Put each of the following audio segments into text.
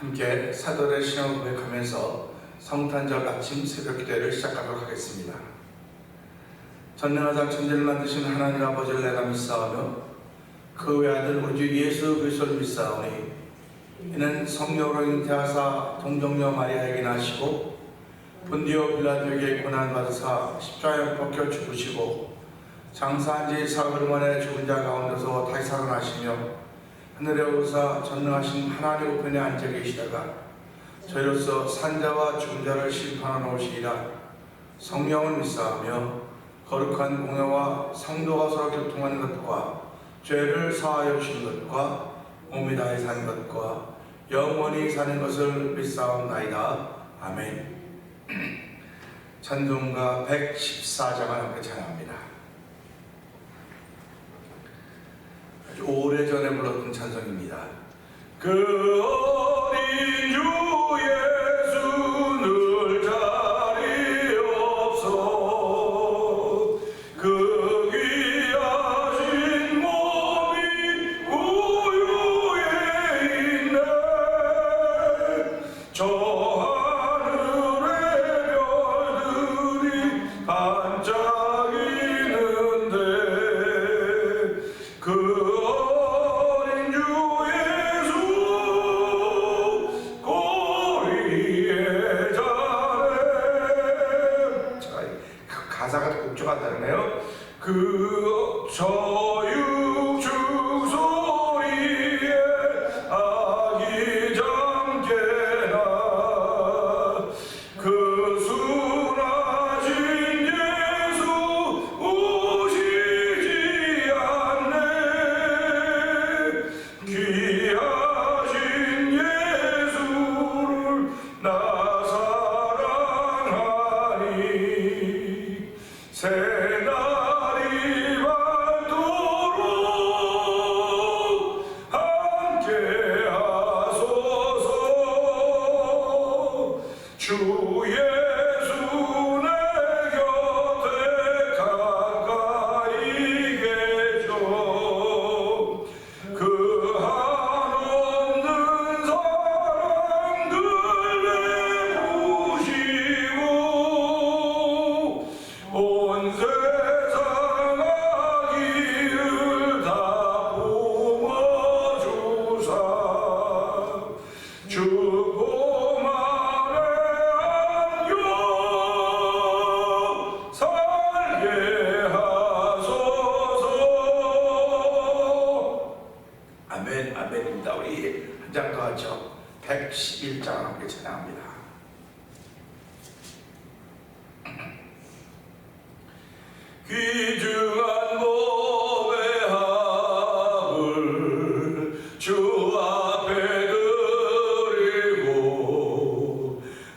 함께 사도의 신앙을 고백하면서 성탄절 아침 새벽 기도를 시작하도록 하겠습니다. 전능하사 천지를 만드신 하나님 아버지를 내가 믿사오며 그 외아들 우리 주 예수 그리스도를 믿사오니 이는 성령으로 잉태하사 동정녀 마리아에게 나시고 본디오 빌라도에게 고난받으사 십자가에 벗겨 죽으시고 장사한 지 사흘 만에 죽은 자 가운데서 다시 살아나시며 하늘에 오르사 전능하신 하나님 우편에 앉아 계시다가 저희로서 산자와 죽은 자를 심판하러 오시리라. 성령을 믿사오며 거룩한 공회와 성도가 서로 교통하는 것과 죄를 사하여 주시는 것과 몸이 다해 사는 것과 영원히 사는 것을 믿사옵나이다. 아멘. 찬송가 114장을 함께 찬양합니다. 아주 오래전에 불렀던 찬송입니다. 그 어린 주 예수 늘 자리 없어 그 귀하신 몸이 우유에 있네 저 하늘의 별들이 반짝이는데 그 그 저육축 소리에 아기 잠깨나 그 순하신 예수 오시지 않네 귀하신 예수를 나 사랑하니 주 예수 내 곁에 가까이 계셔 그 한없는 사랑들 베푸시고 온 세상 악의를 다 품어주사 주고 아멘입니다. 우리 한 장 더 하죠. 111장 함께 찬양합니다. 귀중한 몸의 합을 주 앞에 드리고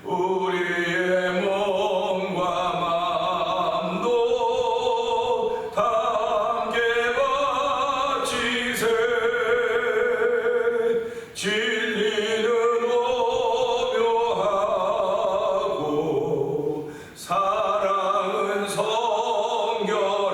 우리의 몸과 마음도 다 함께 바치세 진리는 오묘하고 사랑은 성결해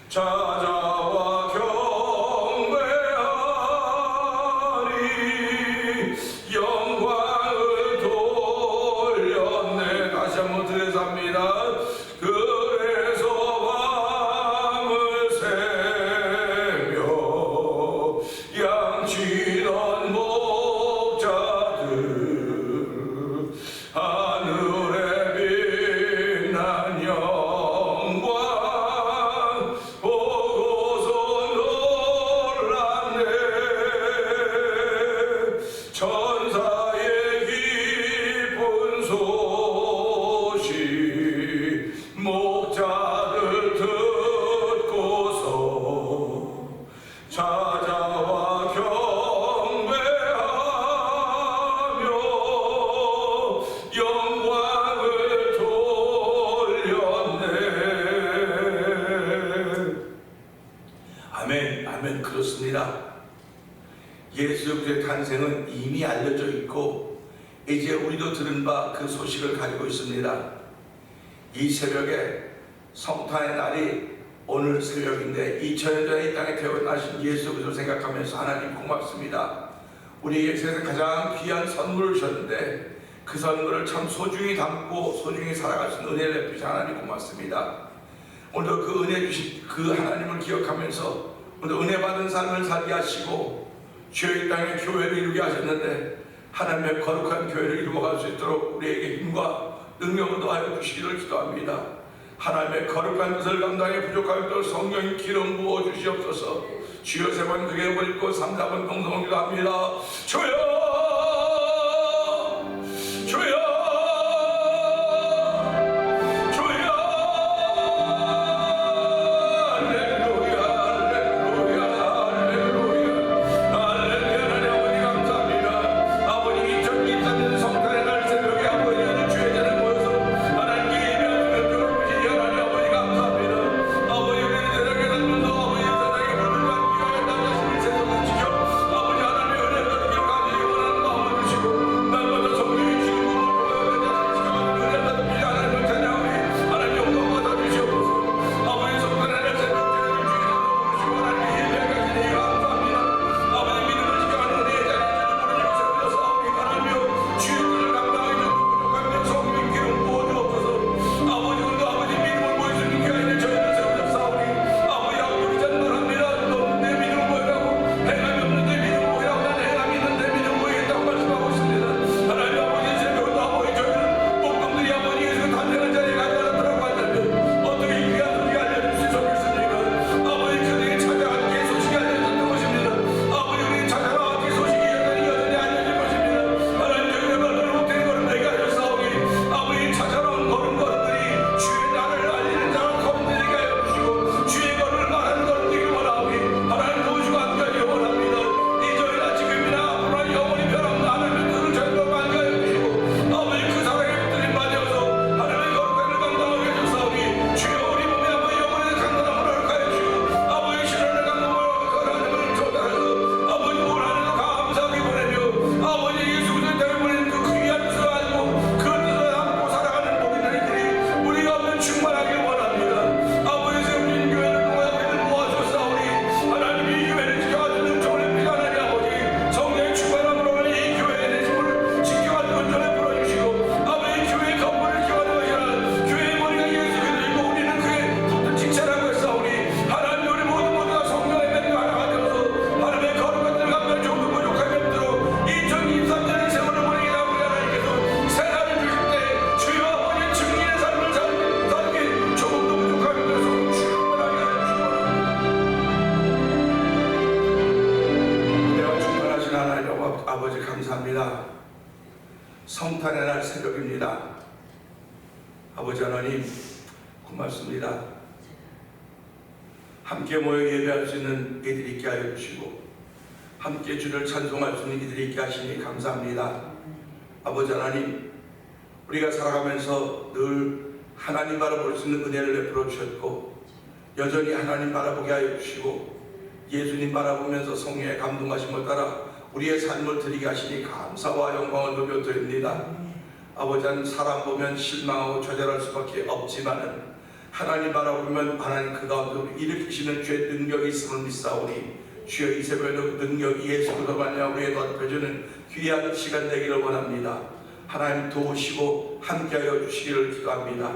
찾아와 경배하리 영광을 돌렸네. 다시 한번 들으삽니다. 그래서 밤을 새며 양치던 목자들 하늘에 빛난 영광 보고서 놀랐네. 천사의 기쁜 소식 목자들 듣고서 찾아와 경배하며 영광을 돌렸네. 아멘, 아멘. 그렇습니다. 예수 그리스도의 탄생은 이미 알려져 있고 이제 우리도 들은 바 그 소식을 가지고 있습니다. 이 새벽에 성탄의 날이 오늘 새벽인데 2000년 전에 이 땅에 태어나신 예수 그리스도 생각하면서 하나님 고맙습니다. 우리에게 세상 가장 귀한 선물을 주셨는데 그 선물을 참 소중히 담고 소중히 살아갈 수 있는 은혜를 베푸신 하나님 고맙습니다. 오늘도 그 은혜 주신 그 하나님을 기억하면서 오늘 은혜 받은 삶을 살게 하시고 주의 땅에 교회를 이루게 하셨는데 하나님의 거룩한 교회를 이루어갈 수 있도록 우리에게 힘과 능력을 더하여 주시기를 기도합니다. 하나님의 거룩한 뜻을 감당해 부족할 때 성령의 기름 부어 주시옵소서. 주여 세 번 크게 부르고 3, 4번 동성을 기도합니다. 주여 주여 성탄의 날 새벽입니다. 아버지 하나님 고맙습니다. 함께 모여 예배할 수 있는 이들이 있게 하여 주시고 함께 주를 찬송할 수 있는 이들이 있게 하시니 감사합니다. 아버지 하나님, 우리가 살아가면서 늘 하나님 바라볼 수 있는 은혜를 베풀어 주셨고 여전히 하나님 바라보게 하여 주시고 예수님 바라보면서 성령의 감동하심을 따라 우리의 삶을 드리게 하시니 감사와 영광을 돌려드립니다. 아버지 하나님, 사람 보면 실망하고 좌절할 수밖에 없지만은 하나님 바라보면 하나님 그 가운데 일으키시는 주의 능력이 있음을 믿사오니 주여 이 새벽에도 그 능력이 예수 그리스도 말미암아 우리에게 덮여주는 귀한 시간 되기를 원합니다. 하나님 도우시고 함께하여 주시기를 기도합니다.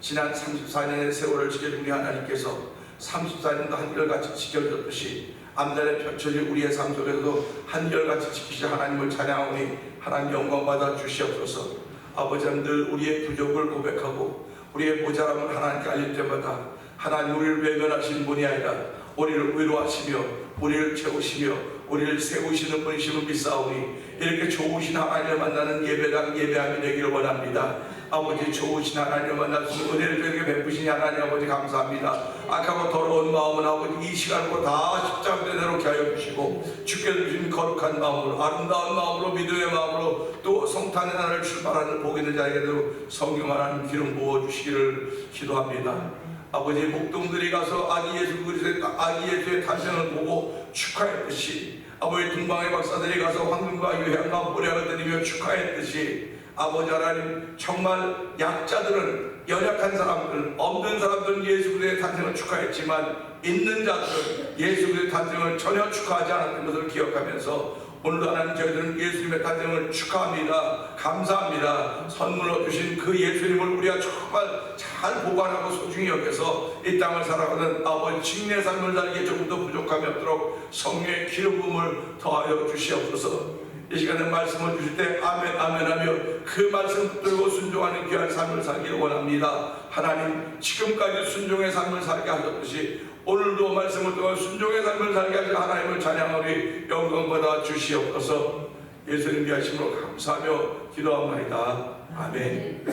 지난 34년의 세월을 지켜준 우리 하나님께서 34년도 한결같이 지켜줬듯이 앞날에 펼쳐질 우리의 삶 속에서도 한결같이 지키시 하나님을 찬양하오니 하나님 영광 받아 주시옵소서. 아버지 하나님 늘 우리의 부족을 고백하고 우리의 모자람을 하나님께 알릴 때마다 하나님 우리를 외면하시는 분이 아니라 우리를 위로하시며 우리를 채우시며 우리를 세우시는 분이심을 믿사오니 이렇게 좋으신 하나님을 만나는 예배당 예배함이 되기를 원합니다. 아버지 좋으신 하나님을 만나서 은혜를 저에게 베푸시니 하나님 아버지 감사합니다. 악하고 더러운 마음은 아버지 이 시간으로 다 십자가에 내놓게 하여 주시고 주께서 주신 거룩한 마음으로 아름다운 마음으로 믿음의 마음으로 또 성탄의 날을 출발하는 복 있는 자에게도 성령 하나님 기름 부어주시기를 기도합니다. 아버지 목동들이 가서 아기 예수의 탄생을 보고 축하했듯이 아버지 동방의 박사들이 가서 황금과 유향과 모략을 드리며 축하했듯이 아버지 하나님 정말 약자들은 연약한 사람들 없는 사람들은 예수 그리스도의 탄생을 축하했지만 있는 자들은 예수 그리스도의 탄생을 전혀 축하하지 않았던 것을 기억하면서 오늘도 하나님 저희들은 예수님의 탄생을 축하합니다. 감사합니다. 선물로 주신 그 예수님을 우리가 정말 잘 보관하고 소중히 여겨서 이 땅을 살아가는 아버지 직내 삶을 살기에 조금 더 부족함이 없도록 성령의 기름 부음을 더하여 주시옵소서. 이 시간에 말씀을 주실 때 아멘 아멘 하며 그 말씀 붙들고 순종하는 귀한 삶을 살기를 원합니다. 하나님 지금까지 순종의 삶을 살게 하셨듯이 오늘도 말씀을 통해 순종의 삶을 살게 하신 하나님을 찬양하오니 영광 받아 주시옵소서. 예수님 위하심으로 감사하며 기도합니다. 아멘.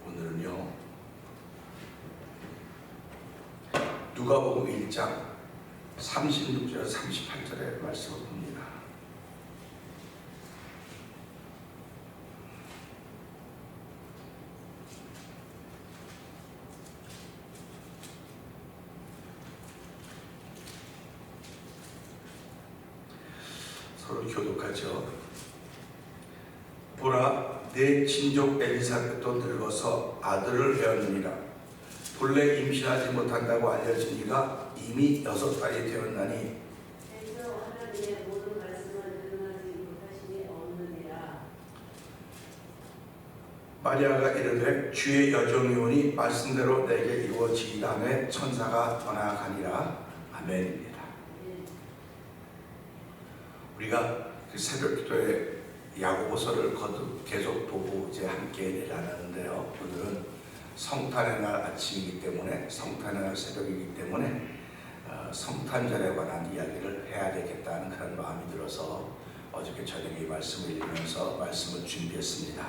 오늘은요 누가복음 1장 36절 38절의 말씀을 봅니다. 서로 교독하죠. 보라 내 친족 엘리사벳도 늙어서 아들을 배었느니라. 본래 임신하지 못한다고 알려진 이가 이미 6달이 되었나니 하나님의 모든 말씀을 능하지 못하심이 없느니라. 마리아가 이르되 주의 여종이 오니 말씀대로 내게 이루어지이다매 천사가 떠나가니라. 아멘입니다. 우리가 그 새벽 기도에 야고보서를 거듭 계속 보고 이제 함께 나누는데요. 오늘은 성탄의 날 아침이기 때문에 성탄의 날 새벽이기 때문에 성탄절에 관한 이야기를 해야 되겠다는 그런 마음이 들어서 어저께 저녁에 이 말씀을 읽으면서 말씀을 준비했습니다.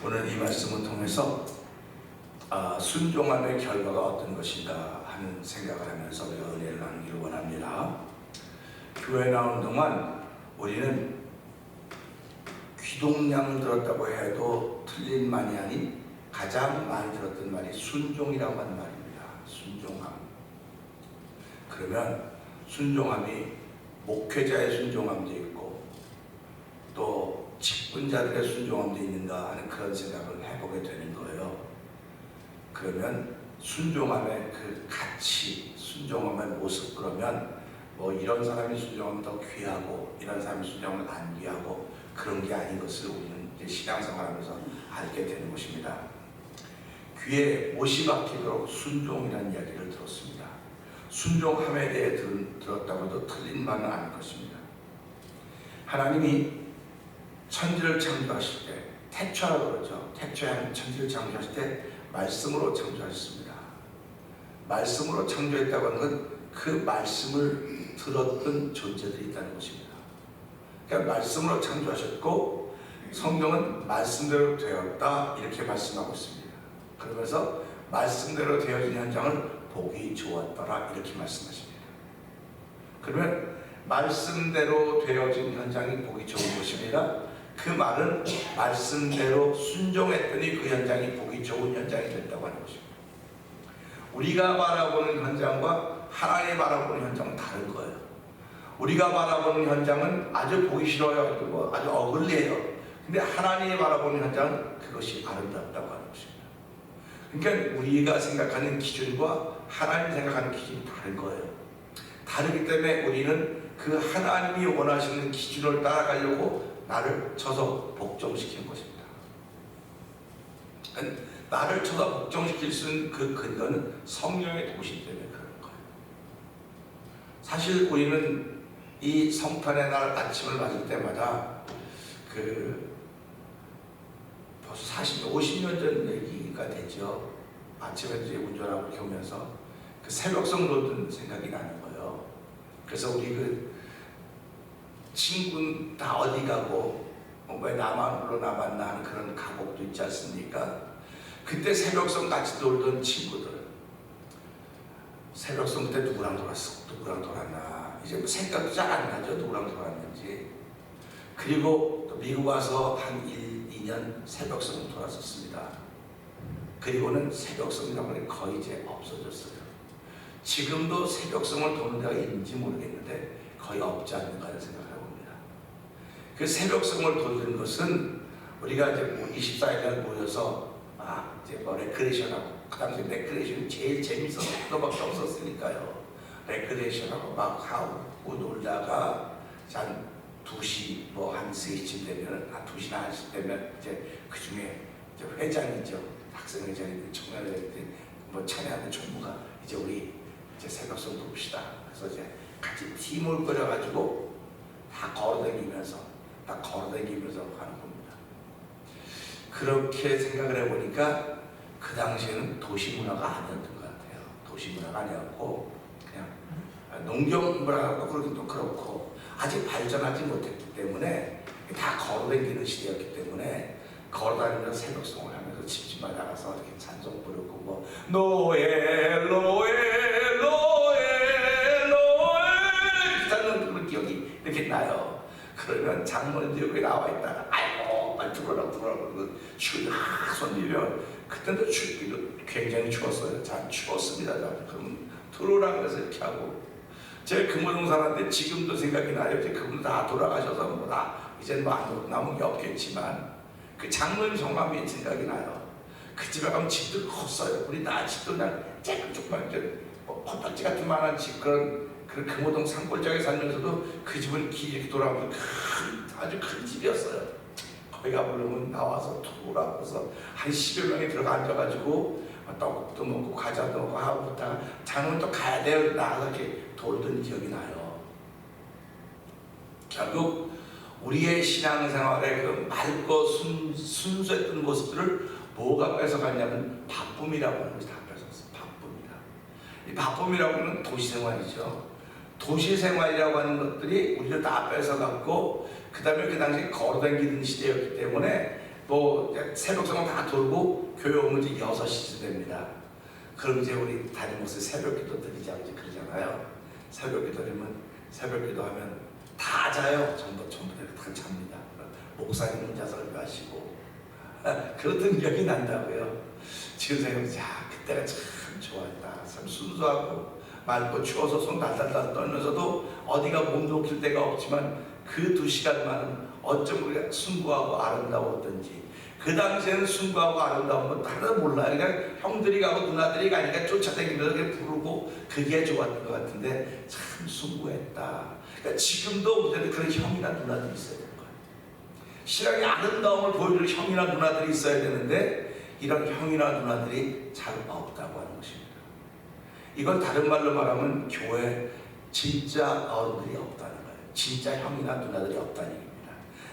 오늘 이 말씀을 통해서 순종함의 결과가 어떤 것인가 하는 생각을 하면서 우리가 은혜를 나누기를 원합니다. 교회 나오는 동안 우리는 귀동량을 들었다고 해도 틀린 말이 아닌 가장 많이 들었던 말이 순종이라고 하는 말입니다. 순종함. 그러면 순종함이 목회자의 순종함도 있고 또 직분자들의 순종함도 있는가 하는 그런 생각을 해보게 되는 거예요. 그러면 순종함의 그 가치, 순종함의 모습, 그러면 뭐 이런 사람이 순종하면 더 귀하고 이런 사람이 순종하면 안 귀하고 그런 게 아닌 것을 우리는 이제 신앙생활하면서 알게 되는 것입니다. 귀에 못이 박히도록 순종이라는 이야기를 들었습니다. 순종함에 대해 들었다고 해도 틀린 말은 아닐 것입니다. 하나님이 천지를 창조하실 때 태초라고 그러죠. 태초에 천지를 창조하실 때 말씀으로 창조하셨습니다. 말씀으로 창조했다고 하는 건 그 말씀을 들었던 존재들이 있다는 것입니다. 그러니까 말씀으로 창조하셨고 성경은 말씀대로 되었다 이렇게 말씀하고 있습니다. 그러면서 말씀대로 되어진 현장을 보기 좋았더라 이렇게 말씀하십니다. 그러면 말씀대로 되어진 현장이 보기 좋은 것입니다. 그 말은 말씀대로 순종했더니 그 현장이 보기 좋은 현장이 됐다고 하는 것입니다. 우리가 바라보는 현장과 하나님이 바라보는 현장은 다른 거예요. 우리가 바라보는 현장은 아주 보기 싫어요. 아주 어글리해요. 근데 하나님이 바라보는 현장은 그것이 아름답다고 하는 것입니다. 그러니까 우리가 생각하는 기준과 하나님이 생각하는 기준이 다른 거예요. 다르기 때문에 우리는 그 하나님이 원하시는 기준을 따라가려고 나를 쳐서 복종시키는 것입니다. 나를 쳐서 복종시킬 수 있는 그 근거는 성령의 도시 때문에 그런 거예요. 사실 우리는 이 성탄의 날 아침을 맞을 때마다 벌써 50년 전 얘기가 되죠. 아침에 이제 운전하고 이렇게 오면서 그 새벽성 로드 생각이 나는 거예요. 그래서 우리 친구는 다 어디 가고 왜 나만으로 남았나 하는 그런 가곡도 있지 않습니까? 그때 새벽성 같이 놀던 친구들, 새벽성 때 누구랑 놀았나 이제 뭐 생각도 잘 안 나죠. 누구랑 놀았는지. 그리고 또 미국 와서 한 2년 새벽성을 돌았었습니다. 그리고는 새벽성이라고 하는 게 거의 이제 없어졌어요. 지금도 새벽성을 도는 데가 있는지 모르겠는데 거의 없지 않는가 하는 생각을 해봅니다. 그 새벽성을 도는 것은 우리가 이제 24일날 모여서 이제 레크레이션하고, 그 당시 레크레이션이 제일 재밌었던 것밖에 없었으니까요. 레크레이션하고 막 하고 놀다가 한 2시 한 3시쯤 되면 2시나 1시 되면 이제 그 중에 회장이죠. 학생회장인데 청년회장인데 찬양하는 총무가 이제 우리 이제 새벽성 돕시다. 그래서 이제 같이 팀을 꾸려가지고 다 걸어다니면서 하는 겁니다. 그렇게 생각을 해보니까 그 당시에는 도시문화가 아니었던 것 같아요. 도시문화가 아니었고 그냥 농경문화가 그러기도 그렇고 아직 발전하지 못했기 때문에 다 걸어다니는 시대였기 때문에 걸어다니면서 새벽송을 하면서 집집마다 가서 이렇게 찬송 부르고 노엘 그런 기억이 이렇게 나요. 그러면 장모님들이 여기 나와 있다가 아이고 빨리 들어오라고 추위 손이면 그때도 춥기도 굉장히 추웠어요. 잘 추웠습니다. 그럼 들어오라고 해서 이렇게 하고 제 금호동 사람인데 지금도 생각이 나요. 이제 그분 다 돌아가셔서 이제는 안 남은 게 없겠지만 그 장모님 성함이 생각이 나요. 그 집에 가면 집들 컸어요. 우리 나 집도 그냥 조그만 코딱지 같은 만한 집 그런 금호동 산골짜기 살면서도 그 집은 이렇게 돌아보면 아주 큰 집이었어요. 거기 가보려면 나와서 투라고 해서 한 10여 명이 들어가 앉아가지고 떡도 먹고 과자도 먹고 하고 있다가 장모님 또 가야 돼요. 나가서 이렇게 돌던 기억이 나요. 결국 우리의 신앙생활의 그 맑고 순수했던 모습들을 뭐가 뺏어갔냐면 바쁨이라고 하는 것이 다 뺏었어요. 바쁩니다. 이 바쁨이라고 하는 도시생활이죠. 도시생활이라고 하는 것들이 우리를 다 뺏어갔고 그 다음에 그 당시 걸어다니는 시대였기 때문에 새벽성을 다 돌고 교회 오면 이제 6시쯤 됩니다. 그럼 이제 우리 담임 목사님 새벽기도 드리자고 이제 그러잖아요. 새벽기도 하면 다 자요. 전부 다 잡니다. 목사님 혼자 설교하시고 그러던 기억이 난다고요. 지금 생각해보면 그때가 참 좋았다. 참 순수하고 맑고 추워서 손 달달달 떨면서도 어디가 몸 녹일 데가 없지만 그 2시간만은 어쩜 우리가 순수하고 아름다웠던지. 그 당시에는 순수하고 아름다운 건 다른 몰라요. 그냥 형들이 가고 누나들이 가니까 쫓아다니면서 부르고 그게 좋았던 것 같은데 참 순수했다. 그러니까 지금도 우리는 그런 형이나 누나들이 있어야 되는 거예요. 신앙의 아름다움을 보여줄 형이나 누나들이 있어야 되는데 이런 형이나 누나들이 잘 없다고 하는 것입니다. 이건 다른 말로 말하면 교회 진짜 어른들이 없다는 거예요. 진짜 형이나 누나들이 없다는 얘기입니다.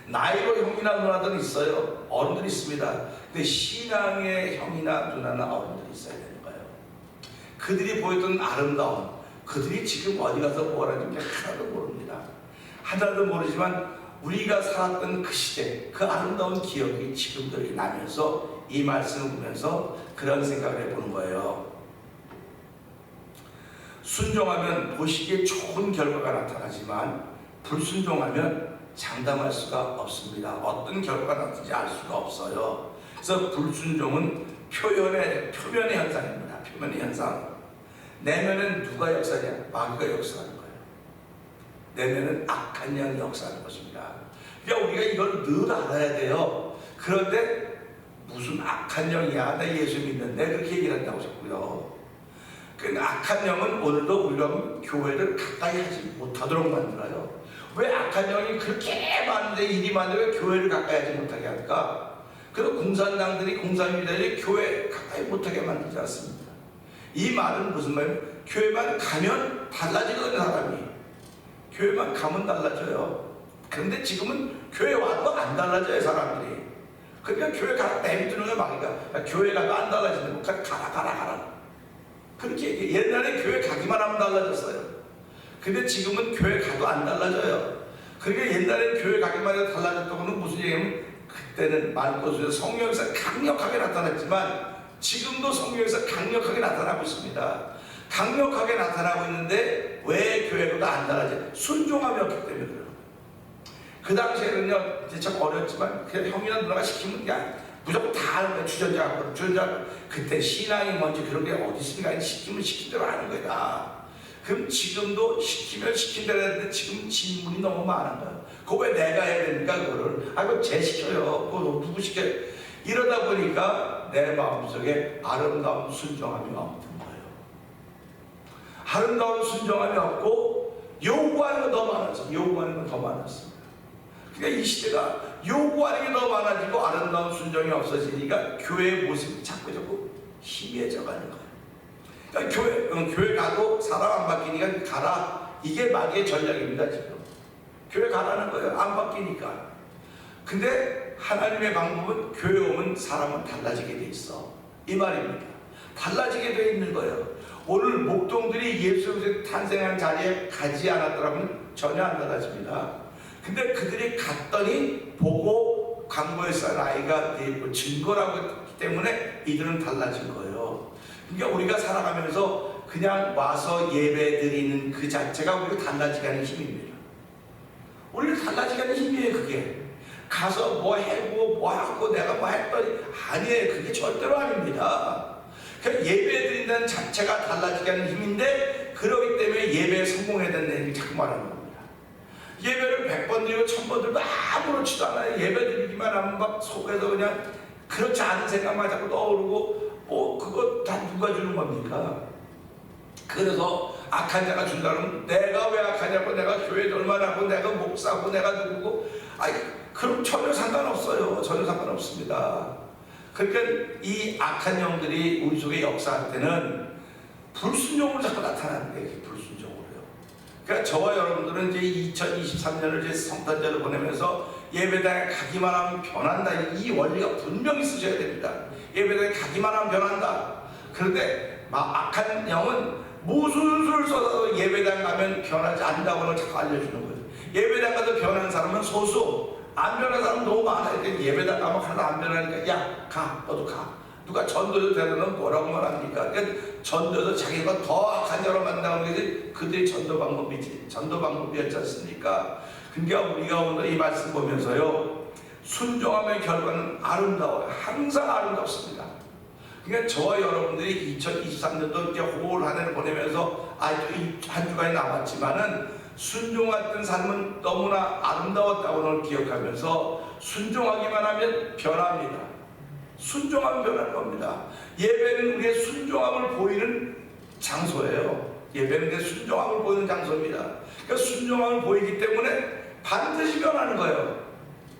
나이로 형이나 누나들은 있어요. 어른들이 있습니다. 근데 신앙의 형이나 누나나 어른들이 있어야 되는 거예요. 그들이 보였던 아름다움, 그들이 지금 어디 가서 뭘 하는지 하나도 모릅니다. 하나도 모르지만 우리가 살았던 그 시대, 그 아름다운 기억이 지금도 나면서 이 말씀을 보면서 그런 생각을 해보는 거예요. 순종하면 보시기에 좋은 결과가 나타나지만 불순종하면 장담할 수가 없습니다. 어떤 결과가 나타날지 알 수가 없어요. 그래서 불순종은 표면의 현상입니다. 표면의 현상. 내면은 누가 역사하냐? 마귀가 역사하는 거예요. 내면은 악한 영이 역사하는 것입니다. 그러니까 우리가 이걸 늘 알아야 돼요. 그런데 무슨 악한 영이야, 나 예수 믿는데, 그렇게 얘기를 한다고 하셨고요. 그 악한 영은 오늘도 우리가 교회를 가까이 하지 못하도록 만들어요. 왜 악한 영이 그렇게 많은데, 일이 많은데 왜 교회를 가까이 하지 못하게 할까? 그래서 공산당들이, 공산주의자들이 교회 가까이 못하게 만들지 않습니다. 이 말은 무슨 말이에요? 교회만 가면 달라지거든요, 사람이. 교회만 가면 달라져요. 그런데 지금은 교회 와도 안 달라져요, 사람들이. 그러니까 교회 가라 내비두는 게 막이가. 교회 가도 안 달라지는데 뭐 가라. 그렇게 얘기해. 옛날에 교회 가기만 하면 달라졌어요. 근데 지금은 교회 가도 안 달라져요. 그러니까 옛날에 교회 가기만 해도 달라졌던 거는 무슨 얘기냐면, 그때는 말씀에서 성령에서 강력하게 나타났지만 지금도 성령에서 강력하게 나타나고 있습니다. 강력하게 나타나고 있는데 왜 교회보다 안 달라져요? 순종함이 없기 때문에 그래요. 그 당시에는요, 이제 참 어렸지만 그냥 형이나 누나가 시키면 그냥 무조건 다 하는 거예요. 주전자 그때 신앙이 뭔지 그런 게 어디 있으니까 시키면 시킨 대로 하는 거다. 그럼 지금도 시키면 시킨 대로 하는데 지금 질문이 너무 많은 거예요. 그거 왜 내가 해야 됩니까? 그거를. 그거 쟤 시켜요. 그거 누구 시켜요? 이러다 보니까 내 마음속에 아름다운 순종함이 없는 거예요. 아름다운 순종함이 없고 요구하는 건 더 많았습니다. 그러니까 이 시대가 요구하는 게 더 많아지고 아름다운 순종이 없어지니까 교회의 모습이 자꾸 희미해져 가는 거예요. 그러니까 교회 가도 사람 안 바뀌니까 가라. 이게 마귀의 전략입니다, 지금. 교회 가라는 거예요. 안 바뀌니까. 근데 하나님의 방법은 교회 오면 사람은 달라지게 돼 있어. 이 말입니다. 달라지게 돼 있는 거예요. 오늘 목동들이 예수 그리스도 탄생한 자리에 가지 않았더라면 전혀 안 달라집니다. 근데 그들이 갔더니 보고 광고에 싼 아이가 있고 증거라고 했기 때문에 이들은 달라진 거예요. 그러니까 우리가 살아가면서 그냥 와서 예배 드리는 그 자체가 우리가 달라지게 하는 힘입니다. 우리를 달라지게 하는 힘이에요, 그게. 가서 뭐 해고 뭐 하고 내가 뭐 했더니 아니에요. 그게 절대로 아닙니다. 그러니까 예배 드린다는 자체가 달라지게 하는 힘인데, 그러기 때문에 예배에 성공해야 된다는 얘기를 자꾸 말하는 겁니다. 예배를 100번 드리고 1000번 드리고 아무렇지도 않아요. 예배 드리기만 하면 막 속에서 그냥 그렇지 않은 생각만 자꾸 떠오르고, 그거 다 누가 주는 겁니까? 그래서 악한 자가 준다면 내가 왜 악하냐고, 내가 교회도 얼마나 하고 내가 목사고 내가 누구고, 그럼 전혀 상관없어요. 전혀 상관없습니다. 그러니까 이 악한 영들이 우리 속에 역사할 때는 불순종으로 자꾸 나타나는 거예요. 불순종으로요. 그러니까 저와 여러분들은 이제 2023년을 이제 성탄절을 보내면서 예배당에 가기만 하면 변한다. 이 원리가 분명히 쓰셔야 됩니다. 예배당에 가기만 하면 변한다. 그런데 악한 영은 무슨 수를 써서 예배당 가면 변하지 않는다고 자꾸 알려주는 거예요. 예배당 가서 변하는 사람은 소수, 안 변하는 사람은 너무 많아요. 예배당 가면 하나도 안 변하니까 야, 가, 너도 가. 누가 전도도 되면 뭐라고 말합니까? 그러니까 전도도 자기가 더 악한 자로 만나는 게 그들의 전도 방법이지. 전도 방법이었지 않습니까? 그러니까 우리가 오늘 이 말씀 보면서요, 순종함의 결과는 아름다워요. 항상 아름답습니다. 그러니까 저와 여러분들이 2023년도 이제 올 한 해를 보내면서 한 주간이 남았지만은 순종했던 삶은 너무나 아름다웠다고 오늘 기억하면서 순종하기만 하면 변합니다. 순종하면 변하는 겁니다. 예배는 우리의 순종함을 보이는 장소예요. 예배는 내 순종함을 보이는 장소입니다. 그러니까 순종함을 보이기 때문에 반드시 변하는 거예요.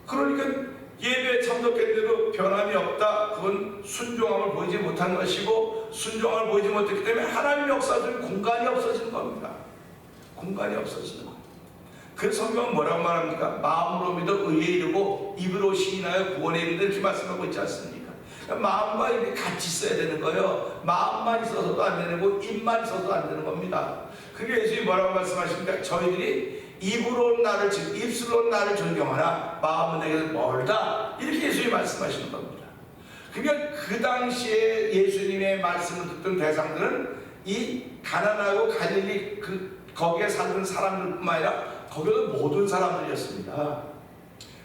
그러니까 예배에 참석했는데도 변함이 없다. 그건 순종함을 보이지 못한 것이고, 순종함을 보이지 못했기 때문에 하나님의 역사는 공간이 없어지는 겁니다. 공간이 없어지는 거예요. 그래서 성경은 뭐라고 말합니까? 마음으로 믿어 의에 이르고 입으로 시인하여 구원에 이르는 이렇게 말씀하고 있지 않습니까? 그러니까 마음과 입이 같이 있어야 되는 거예요. 마음만 있어서도 안 되는 거고 입만 있어서도 안 되는 겁니다. 그게 예수님이 뭐라고 말씀하십니까? 저희들이 입으로 나를 입술로 나를 존경하나 마음은 내게서 멀다, 이렇게 예수님이 말씀하시는 겁니다. 그러니까 그 당시에 예수님의 말씀을 듣던 대상들은 이 가난하고 갈릴리 거기에 살던 사람들뿐만 아니라 거기도 모든 사람들이었습니다.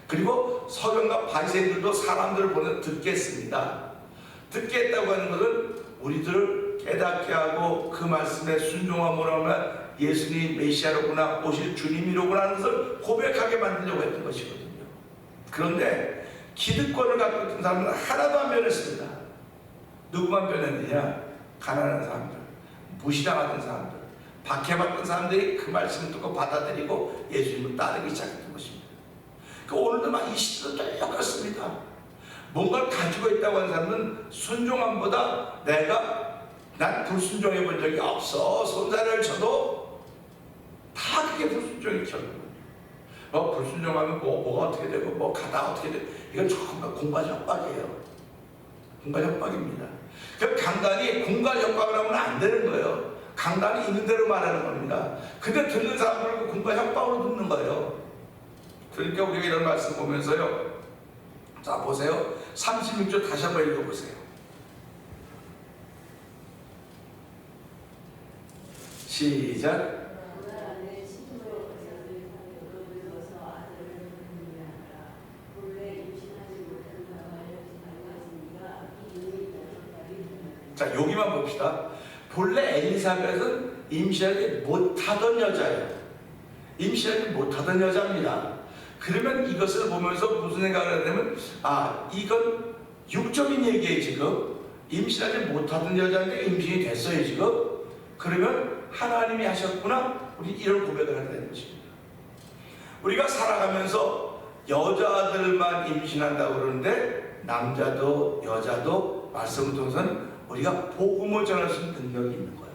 그리고 서경과 바리새인들도 사람들을 보내 듣겠습니다. 듣게 했다고 하는 것은 우리들을 깨닫게 하고 그 말씀에 순종함으로 하면 예수님이 메시아로구나, 오실 주님이로구나 하는 것을 고백하게 만들려고 했던 것이거든요. 그런데 기득권을 갖고 있던 사람은 하나도 안 변했습니다. 누구만 변했느냐? 가난한 사람들, 무시당하던 사람들, 박해받던 사람들이 그 말씀을 듣고 받아들이고 예수님을 따르기 시작했던 것입니다. 오늘도 막 이 시대도 똑같습니다. 뭔가를 가지고 있다고 하는 사람은 순종함보다 난 불순종해 본 적이 없어. 손살을 쳐도 다 그게 불순종이 결국은. 불순종하면 뭐가 어떻게 되고 뭐 가다 어떻게 되고 이건 정말 공간 협박이에요. 공간 협박입니다. 강단이 공간 협박을 하면 안 되는 거예요. 강단이 있는 대로 말하는 겁니다. 근데 듣는 사람들은 공간 협박으로 듣는 거예요. 그러니까 우리가 이런 말씀 보면서요. 자 보세요. 36절 다시 한번 읽어보세요. 시작. 자 여기만 봅시다. 본래 엘리사벳은 임신하지 못하던 여자예요. 임신하지 못하던 여자입니다. 그러면 이것을 보면서 무슨 생각을 하냐면 이건 육적인 얘기예요. 지금 임신하지 못하던 여자인데 임신이 됐어요. 지금 그러면 하나님이 하셨구나. 우리 이런 고백을 하게 되는 것입니다. 우리가 살아가면서 여자들만 임신한다고 그러는데 남자도 여자도 말씀을 통해서는 우리가 복음을 전할 수 있는 능력이 있는 거예요.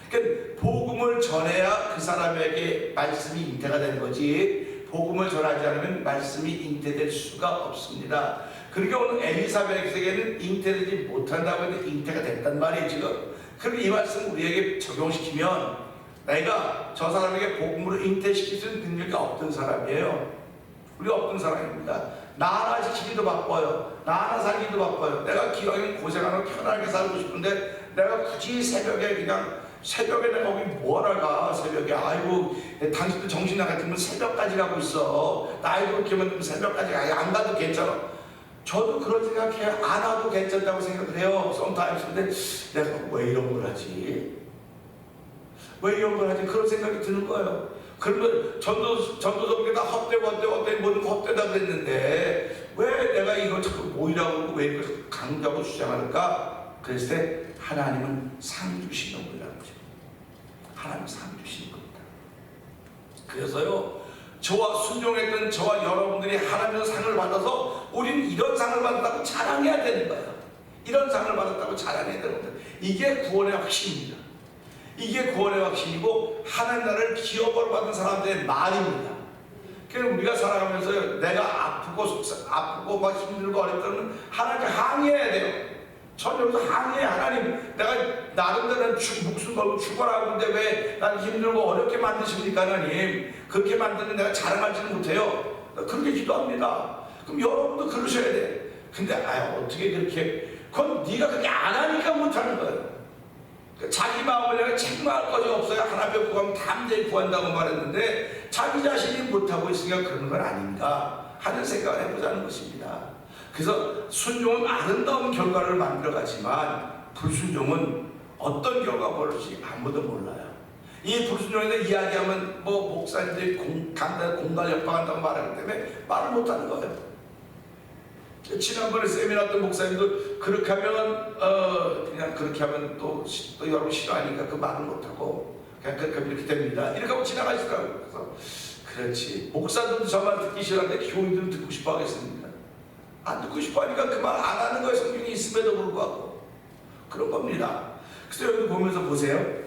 그러니까 복음을 전해야 그 사람에게 말씀이 잉태가 되는 거지 복음을 전하지 않으면 말씀이 잉태될 수가 없습니다. 그러니까 오늘 엘리사벳에게는 잉태되지 못한다고 했는데 잉태가 됐단 말이에요. 지금 그럼 이 말씀 우리에게 적용시키면 내가 저 사람에게 복음으로 잉태시킬 수 있는 능력이 없던 사람이에요. 우리가 없던 사람입니다. 나 하나 지키기도 바빠요. 나 하나 살기도 바빠요. 내가 기왕이면 고생하고 편하게 살고 싶은데 내가 굳이 새벽에 내가 거기 뭐하러 가 새벽에. 아이고 당신도 정신 나갔으면 새벽까지 가고 있어. 나이도 그렇게 만들면 새벽까지 안 가도 괜찮아. 저도 그런 생각해요. 안 와도 괜찮다고 생각을 해요. sometimes. 근데 내가 왜 이런 걸 하지? 왜 이런 걸 하지? 그런 생각이 드는 거예요. 그러면 전도적인 다 헛되고 모든 거 헛되다 그랬는데 왜 내가 이걸 자꾸 모이라고 하고 왜 이걸 강조하고 주장할까? 그랬을 때 하나님은 상 주시는 분이라는 거죠. 하나님 상 주시는 겁니다. 그래서요 저와 순종했던 저와 여러분들이 하나님의 상을 받아서 우리는 이런 상을 받았다고 자랑해야 되는 거예요. 이런 상을 받았다고 자랑해야 되는 거예요. 이게 구원의 확신입니다. 이게 구원의 확신이고 하나님 나라를 기업으로 받은 사람들의 말입니다. 그래서 우리가 살아가면서 내가 아프고 막 힘들고 어렵다면 하나님께 항의해야 돼요. 전혀서 항의해. 하나님 내가 나름대로 목숨 걸고 죽어라 하는데 왜 난 힘들고 어렵게 만드십니까 하나님. 그렇게 만드는 내가 자랑하지는 못해요. 그렇게 기도합니다. 그럼 여러분도 그러셔야 돼. 근데 어떻게 그렇게 그건 네가 그렇게 안 하니까 못하는 거예요. 자기 마음을 내가 책망할 것이 없어요. 하나님 구하면 담대히 구한다고 말했는데 자기 자신이 못하고 있으니까 그런 건 아닌가 하는 생각을 해보자는 것입니다. 그래서 순종은 아름다운 결과를 만들어가지만 불순종은 어떤 결과가 벌어질지 아무도 몰라요. 이 불순종에 대해 이야기하면 목사님들이 공간 협박한다고 말하기 때문에 말을 못하는 거예요. 지난번에 세미나 때 목사님도 그렇게 하면 그냥 그렇게 하면 또 여러분 싫어하니까 그 말을 못하고 그냥 그렇게 됩니다. 이렇게 하고 지나가시더라고요. 그래서 그렇지 목사들도 저 말 듣기 싫어하는데 교인들은 듣고 싶어 하겠습니까? 안 듣고 싶어 하니까 그 말 안 하는 거예요. 성경이 있음에도 불구하고 그런 겁니다. 그래서 여기 보면서 보세요.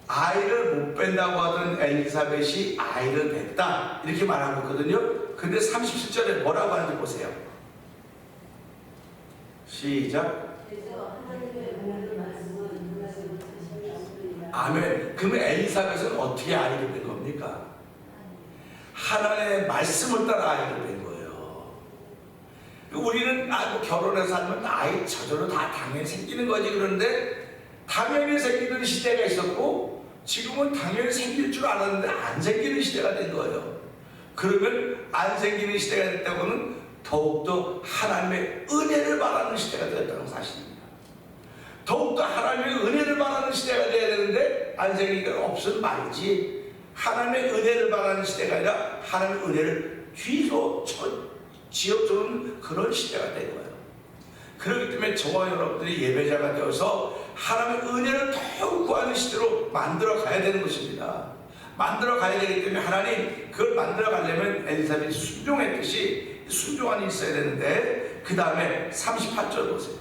아이를 못 뺀다고 하던 엘리사벳이 아이를 뺐다 이렇게 말하고 있거든요. 근데 37절에 뭐라고 하는지 보세요. 시작. 아멘. 그러면 엘리사벳은 어떻게 아이를 뺀 겁니까? 하나님의 말씀을 따라 아이를 뺀 거예요. 우리는 결혼해서 살면 아이 저절로 다 당연히 생기는 거지. 그런데 당연히 생기는 시대가 있었고 지금은 당연히 생길 줄 알았는데 안 생기는 시대가 된 거예요. 그러면 안 생기는 시대가 됐다고는 더욱더 하나님의 은혜를 바라는 시대가 되었다는 사실입니다. 더욱더 하나님의 은혜를 바라는 시대가 되어야 되는데 안 생기니까 없으면 말이지. 하나님의 은혜를 바라는 시대가 아니라 하나님의 은혜를 뒤로 지어주는 그런 시대가 된 거예요. 그렇기 때문에 저와 여러분들이 예배자가 되어서 하나님의 은혜를 더욱 구하는 시대로 만들어 가야 되는 것입니다. 만들어 가야 되기 때문에 하나님 그걸 만들어 가려면 엘리사벳이 순종했듯이 순종안이 있어야 되는데, 그 다음에 38절 보세요.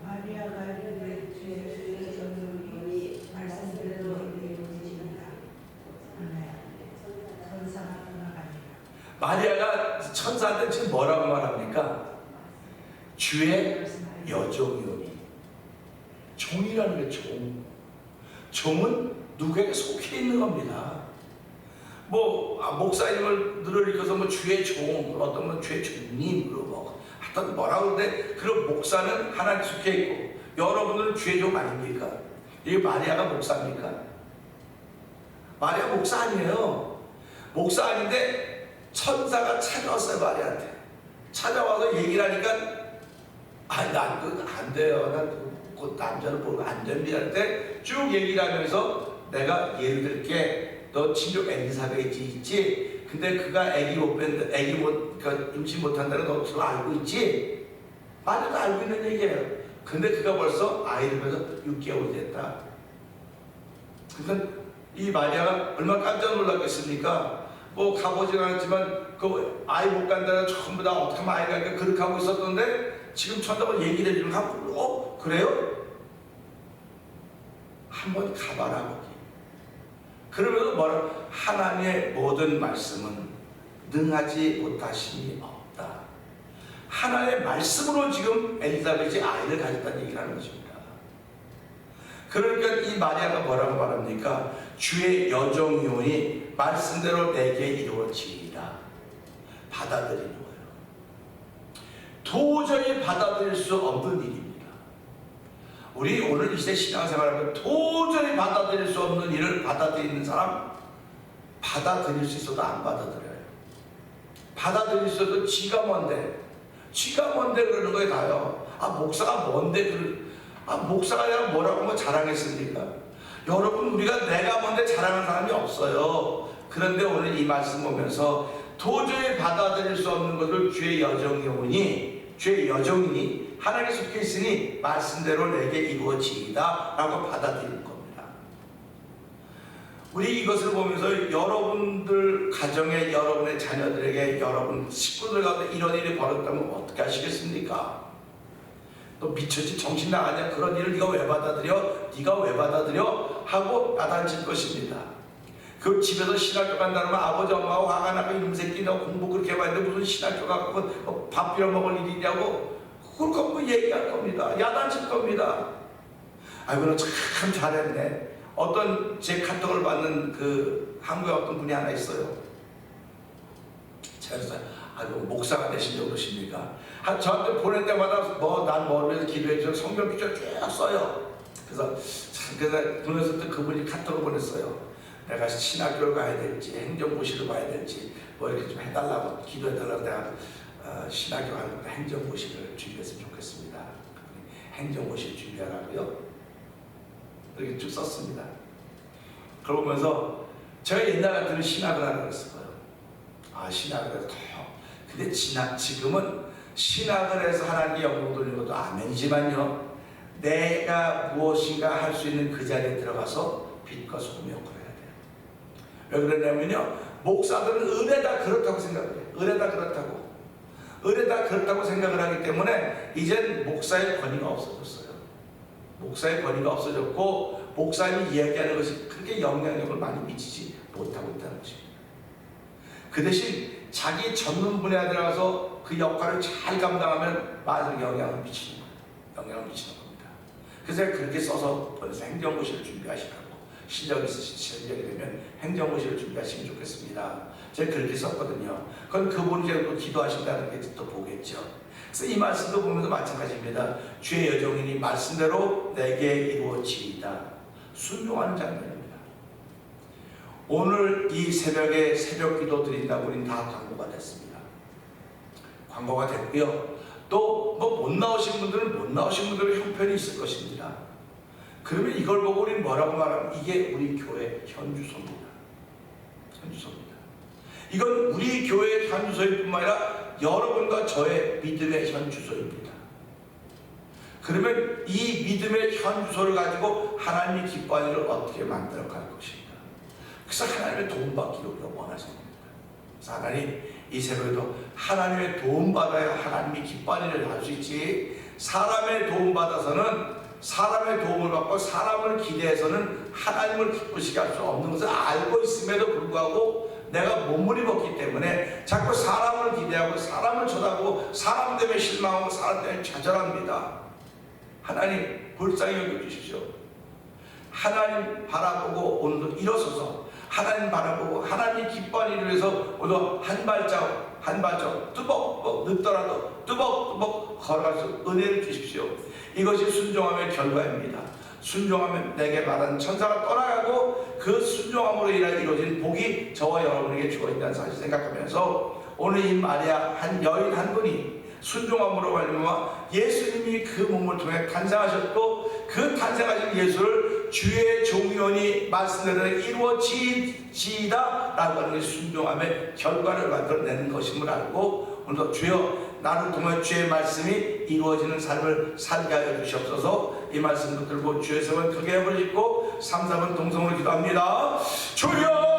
마리아가 이르되 주의 여정이 말씀대로 이루어지니라. 천사가 떠나가니라. 마리아가 천사한테 지금 뭐라고 말합니까? 주의 여종이오니. 종이라는 게 종. 종은 누구에게 속해 있는 겁니다. 목사님을 일으켜서 주의 종, 어떤 분 주의 종님, 하여튼 뭐라고 그러는데, 그 목사는 하나님 속해 있고, 여러분들은 주의 종 아닙니까? 이게 마리아가 목사입니까? 마리아 목사 아니에요. 목사 아닌데, 천사가 찾아왔어요, 마리아한테. 찾아와서 얘기를 하니까, 난 그거 안 돼요. 난 그 남자를 보고 안 됩니다. 할 때 쭉 얘기를 하면서, 내가 예를 들게, 너 친족 엘리사벳이 있지? 근데 그가 임신 못한다는 거 그거 알고 있지? 마리아도 알고 있는 얘기예요. 근데 그가 벌써 아이를 낳아서 6개월이 됐다. 그러니까 이 마리아가 얼마나 깜짝 놀랐겠습니까? 가보진 않았지만 그 아이 못 간다는 전부 다 어떻게 하면 아이가 그렇게 하고 있었던데, 지금 천사가 얘기를 해주는 하고, 그래요? 한번 가봐라 거기. 그러면서 뭐라? 하나님의 모든 말씀은 능하지 못하심이 없다. 하나님의 말씀으로 지금 엘리사벳이 아이를 가졌다는 얘기를 하는 것입니다. 그러니까 이 마리아가 뭐라고 말합니까? 주의 여종이오니 말씀대로 내게 이루어지리라. 받아들이는 거예요. 도저히 받아들일 수 없는 일입니다. 우리 오늘 이 시대 신앙생활하면 도저히 받아들일 수 없는 일을 받아들이는 사람, 받아들일 수 있어도 안 받아들여요. 받아들일 수 있어도 지가 뭔데 그러는 거에 다요. 목사가 뭔데 목사가 내가 뭐라고 자랑했습니까? 여러분, 우리가 내가 뭔데 자랑하는 사람이 없어요. 그런데 오늘 이 말씀 보면서 도저히 받아들일 수 없는 것을 주의 여종이니 하나님께 속해 있으니 말씀대로 내게 이루어지이다 라고 받아들이는 겁니다. 우리 이것을 보면서 여러분들 가정에, 여러분의 자녀들에게, 여러분 식구들 가운데 이런 일이 벌어졌다면 어떻게 하시겠습니까? 너 미쳤지? 정신 나가냐? 그런 일을 네가 왜 받아들여? 네가 왜 받아들여? 하고 야단칠 것입니다. 그 집에서 신학교 간다면 아버지 엄마하고 화가 나고, 이놈 새끼 너 공부 그렇게 해봤는데 무슨 신학교 가고 밥 빌어먹을 일이냐고 그걸 얘기할 겁니다. 야단칠 겁니다. 아이고 참 잘했네. 어떤 제 카톡을 받는 그 한국에 어떤 분이 하나 있어요. 제가 그래서 목사가 되시려고 그러십니까? 저한테 보낼 때마다 난 뭘 위해서 기도해 주셔서 성경 기조 쭉 써요. 그래서 보냈을 때 그분이 카톡을 보냈어요. 내가 신학교를 가야 될지 행정고시를 가야 될지 이렇게 좀 해달라고, 기도해달라고. 내가 신학교 가는 행정고시를 준비했으면 좋겠습니다. 행정고시를 준비하라고요. 이렇게 쭉 썼습니다. 그러면서 제가 옛날 같으면 신학을 하라고 했을 거예요. 신학을 해서 돼요. 근데 지금은 신학을 해서 하나님께 영광 돌리는 것도 아멘이지만요, 내가 무엇인가 할 수 있는 그 자리에 들어가서 빛과 소금의 역할을 해야 돼요. 왜 그러냐면요, 목사들은 은혜다 그렇다고 생각을 해요. 은혜다 그렇다고 생각을 하기 때문에 이젠 목사의 권위가 없어졌어요. 목사의 권위가 없어졌고, 목사님이 이야기하는 것이 그렇게 영향력을 많이 미치지 못하고 있다는 것입니다. 그 대신 자기 전문 분야에 들어가서 그 역할을 잘 감당하면 많은 영향을 미치는 겁니다. 그래서 제가 그렇게 써서 벌써 행정고시를 준비하시라고, 실력이 있으신 실력이 되면 행정고시를 준비하시면 좋겠습니다. 제가 그렇게 썼거든요. 그건 그분이 제가 또 기도하신다는 게 또 보겠죠. 그래서 이 말씀도 보면서 마찬가지입니다. 주의 여종이니 말씀대로 내게 이루어지이다. 순종하는 장면입니다. 오늘 이 새벽에 새벽 기도 드린다고 우리는 다 광고가 됐습니다. 광고가 됐고요. 또 못 나오신 분들은 못 나오신 분들의 형편이 있을 것입니다. 그러면 이걸 보고 우리는 뭐라고 말하면 이게 우리 교회 현주소입니다. 이건 우리 교회의 현주소일 뿐만 아니라 여러분과 저의 믿음의 현주소입니다. 그러면 이 믿음의 현주소를 가지고 하나님이 기뻐하는 일을 어떻게 만들어 갈 것인가? 그래서 하나님의 도움받기를 우리가 원하십니다. 그래서 하나님, 이 새벽에도 하나님의 도움받아야 하나님이 기뻐하는 일을 할 수 있지, 사람의 도움받아서는, 사람의 도움을 받고 사람을 기대해서는 하나님을 기쁘시게 할 수 없는 것을 알고 있음에도 불구하고 내가 몸을 입었기 때문에 자꾸 사람을 기대하고 사람을 쳐다보고 사람 때문에 실망하고 사람 때문에 좌절합니다. 하나님 불쌍히 여겨주십시오. 하나님 바라보고 오늘도 일어서서 하나님 바라보고 하나님 기뻐하는 일을 위해서 오늘도 한 발자국 뚜벅뚜벅 늦더라도 뚜벅뚜벅 걸어가서 은혜를 주십시오. 이것이 순종함의 결과입니다. 순종하면 내게 말하는 천사가 떠나가고 그 순종함으로 인하여 이루어진 복이 저와 여러분에게 주어진다는 사실 생각하면서 오늘 이 마리아 한 여인 한 분이 순종함으로 말미암아 예수님이 그 몸을 통해 탄생하셨고 그 탄생하신 예수를 주의 종이오니 말씀대로 이루어지이다 라고 하는 것이 순종함의 결과를 만들어내는 것임을 알고 오늘도 주여 나를 통해 주의 말씀이 이루어지는 삶을 살게 하여 주시옵소서. 이 말씀 붙들고 주의 성을 크게 해버리시고 3, 4번 동성으로 기도합니다. 주여